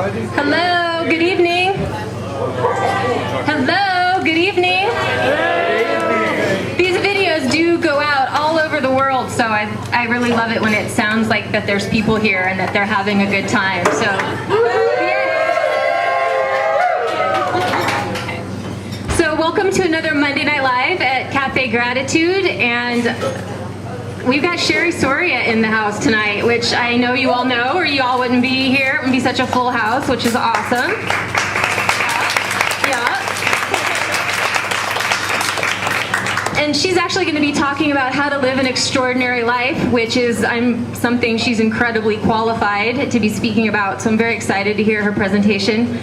Hello, good evening. Hello, good evening. These videos do go out all over the world, so I really love it when it sounds like that there's people here and that they're having a good time. So welcome to another Monday Night Live at Cafe Gratitude, and we've got Cherie Soria in the house tonight, which I know you all know, or you all wouldn't be here. It wouldn't be such a full house, which is awesome. Yeah. And she's actually going to be talking about how to live an extraordinary life, which is something she's incredibly qualified to be speaking about. So I'm very excited to hear her presentation.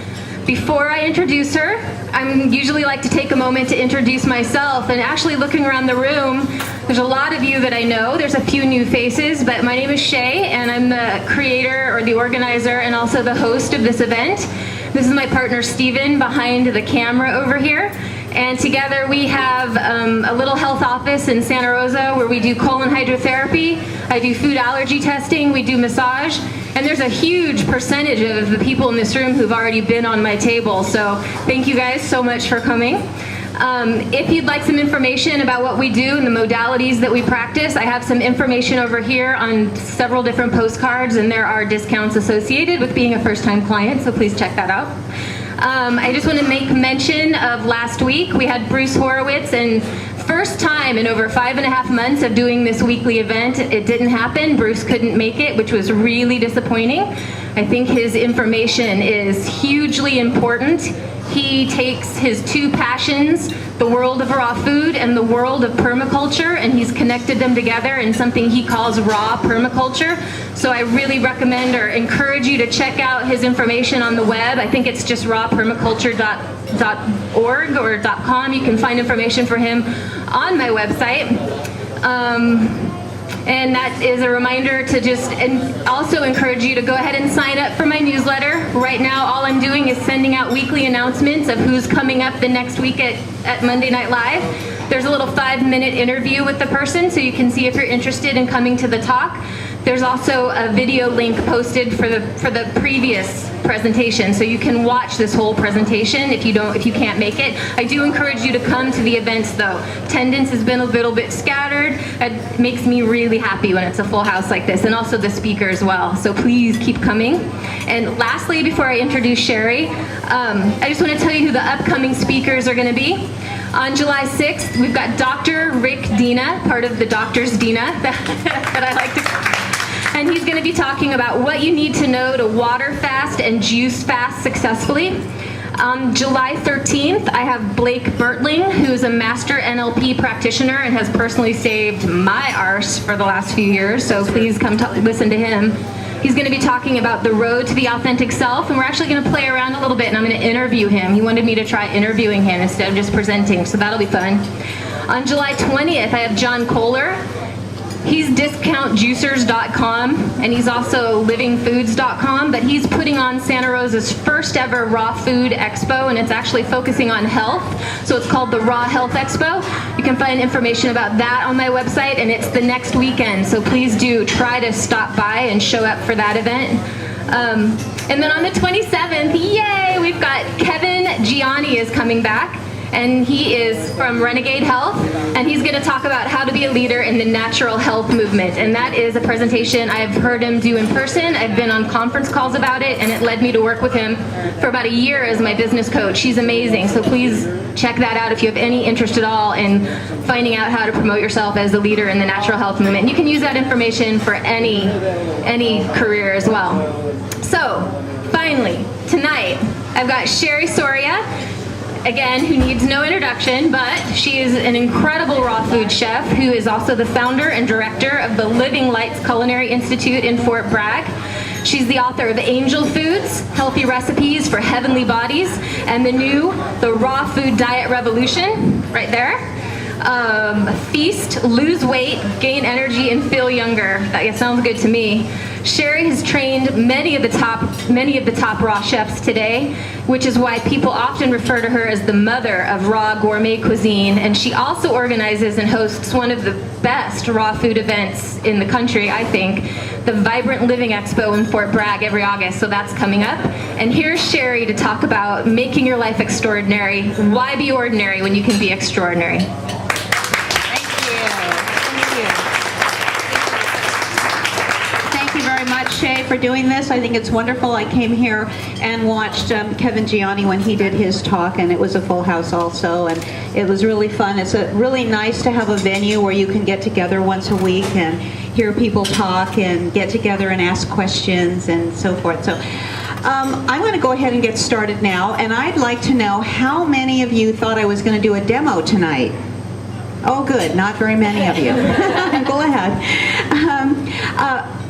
Before I introduce her, I usually like to take a moment to introduce myself, and actually looking around the room, there's a lot of you that I know. There's a few new faces, but my name is Shea, and I'm the creator or the organizer and also the host of this event. This is my partner Steven behind the camera over here. And together we have a little health office in Santa Rosa where we do colon hydrotherapy. I do food allergy testing, we do massage, and there's a huge percentage of the people in this room who've already been on my table. So thank you guys so much for coming. If you'd like some information about what we do and the modalities that we practice, I have some information over here on several different postcards, and there are discounts associated with being a first-time client, so please check that out. I just want to make mention of last week. We had Bruce Horowitz, and first time in over 5.5 months of doing this weekly event, it didn't happen. Bruce couldn't make it, which was really disappointing. I think his information is hugely important. He takes his two passions, the world of raw food and the world of permaculture, and he's connected them together in something he calls raw permaculture. So I really recommend or encourage you to check out his information on the web. I think it's just rawpermaculture.org or .com. You can find information for him on my website. And that is a reminder to also encourage you to go ahead and sign up for my newsletter. Right now, all I'm doing is sending out weekly announcements of who's coming up the next week at Monday Night Live. There's a little 5-minute interview with the person so you can see if you're interested in coming to the talk. There's also a video link posted for the previous presentation, so you can watch this whole presentation if you can't make it. I do encourage you to come to the events though. Attendance has been a little bit scattered. It makes me really happy when it's a full house like this, and also the speaker as well. So please keep coming. And lastly, before I introduce Cherie, I just want to tell you who the upcoming speakers are going to be. On July 6th, we've got Dr. Rick Dina, part of the Doctors Dina that I like to. And he's going to be talking about what you need to know to water fast and juice fast successfully. On July 13th, I have Blake Bertling, who is a master NLP practitioner and has personally saved my arse for the last few years, so please come listen to him. He's going to be talking about the road to the authentic self, and we're actually going to play around a little bit, and I'm going to interview him. He wanted me to try interviewing him instead of just presenting, so that'll be fun. On July 20th, I have John Kohler. He's discountjuicers.com, and he's also livingfoods.com, but he's putting on Santa Rosa's first ever raw food expo, and it's actually focusing on health, so it's called the Raw Health Expo. You can find information about that on my website, and it's the next weekend, so please do try to stop by and show up for that event. And then on the 27th, yay, we've got Kevin Gianni is coming back. And he is from Renegade Health, and he's going to talk about how to be a leader in the natural health movement. And that is a presentation I've heard him do in person. I've been on conference calls about it, and it led me to work with him for about a year as my business coach. He's amazing, so please check that out if you have any interest at all in finding out how to promote yourself as a leader in the natural health movement. And you can use that information for any career as well. So, finally, tonight, I've got Cherie Soria, again, who needs no introduction, but she is an incredible raw food chef who is also the founder and director of the Living Lights Culinary Institute in Fort Bragg. She's the author of Angel Foods, Healthy Recipes for Heavenly Bodies, and the Raw Food Diet Revolution, right there. Feast, Lose Weight, Gain Energy, and Feel Younger. That sounds good to me. Cherie has trained many of the top raw chefs today, which is why people often refer to her as the mother of raw gourmet cuisine. And she also organizes and hosts one of the best raw food events in the country, I think, the Vibrant Living Expo in Fort Bragg every August. So that's coming up. And here's Cherie to talk about making your life extraordinary. Why be ordinary when you can be extraordinary? Shea, for doing this. I think it's wonderful. I came here and watched Kevin Gianni when he did his talk, and it was a full house also, and it was really fun. It's really nice to have a venue where you can get together once a week and hear people talk and get together and ask questions and so forth. So I'm going to go ahead and get started now, and I'd like to know how many of you thought I was going to do a demo tonight? Oh, good. Not very many of you. Go ahead.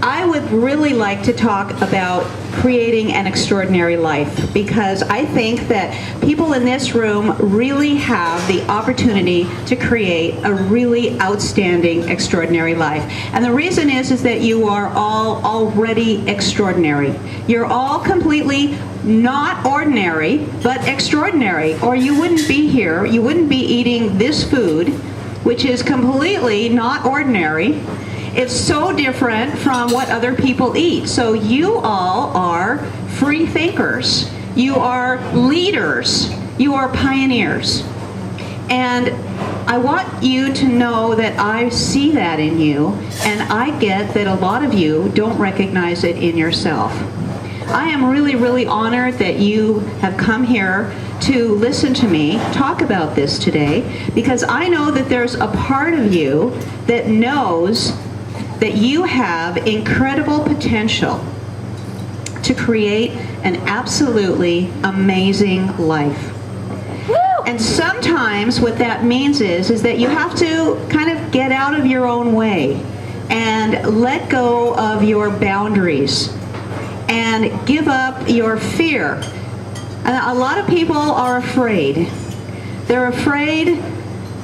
I would really like to talk about creating an extraordinary life, because I think that people in this room really have the opportunity to create a really outstanding, extraordinary life. And the reason is that you are all already extraordinary. You're all completely not ordinary, but extraordinary, or you wouldn't be here. You wouldn't be eating this food, which is completely not ordinary. It's so different from what other people eat. So you all are free thinkers. You are leaders. You are pioneers. And I want you to know that I see that in you, and I get that a lot of you don't recognize it in yourself. I am really, really honored that you have come here to listen to me talk about this today, because I know that there's a part of you that knows that you have incredible potential to create an absolutely amazing life. Woo! And sometimes what that means is that you have to kind of get out of your own way and let go of your boundaries and give up your fear. And a lot of people are afraid. They're afraid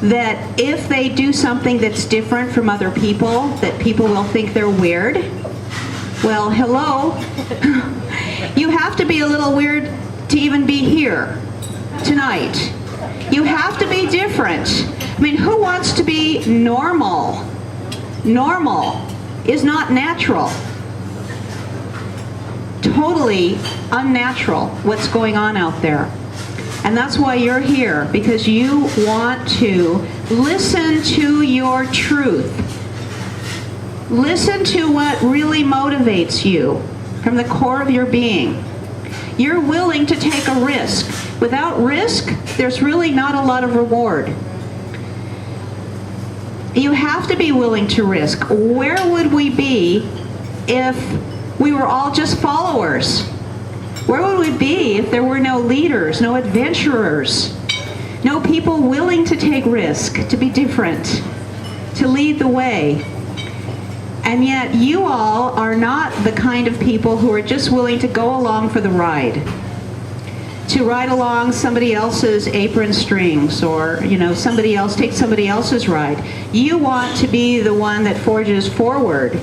that if they do something that's different from other people, that people will think they're weird. Well, hello. You have to be a little weird to even be here tonight. You have to be different. I mean, who wants to be normal? Normal is not natural. Totally unnatural what's going on out there. And that's why you're here, because you want to listen to your truth. Listen to what really motivates you from the core of your being. You're willing to take a risk. Without risk, there's really not a lot of reward. You have to be willing to risk. Where would we be if we were all just followers? Where would we be if there were no leaders, no adventurers, no people willing to take risk, to be different, to lead the way? And yet you all are not the kind of people who are just willing to go along for the ride, to ride along somebody else's apron strings, or somebody else take somebody else's ride. You want to be the one that forges forward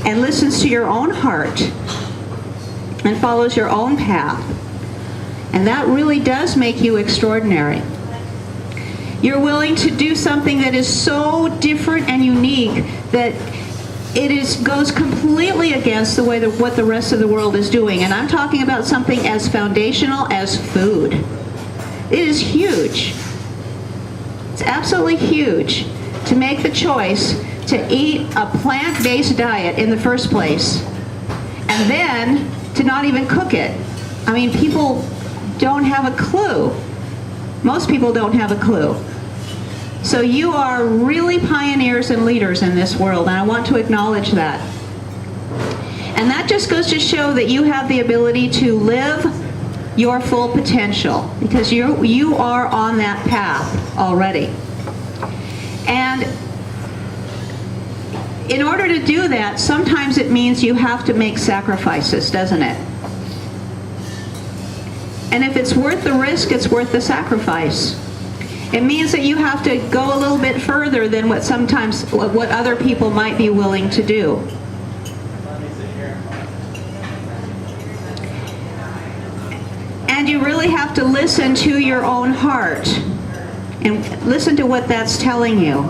and listens to your own heart and follows your own path. And that really does make you extraordinary. You're willing to do something that is so different and unique that it goes completely against the way that what the rest of the world is doing. And I'm talking about something as foundational as food. It is huge. It's absolutely huge to make the choice to eat a plant-based diet in the first place, and then to not even cook it. I mean, people don't have a clue. Most people don't have a clue. So you are really pioneers and leaders in this world, and I want to acknowledge that. And that just goes to show that you have the ability to live your full potential, because you are on that path already. And in order to do that, sometimes it means you have to make sacrifices, doesn't it? And if it's worth the risk, it's worth the sacrifice. It means that you have to go a little bit further than what other people might be willing to do. And you really have to listen to your own heart and listen to what that's telling you.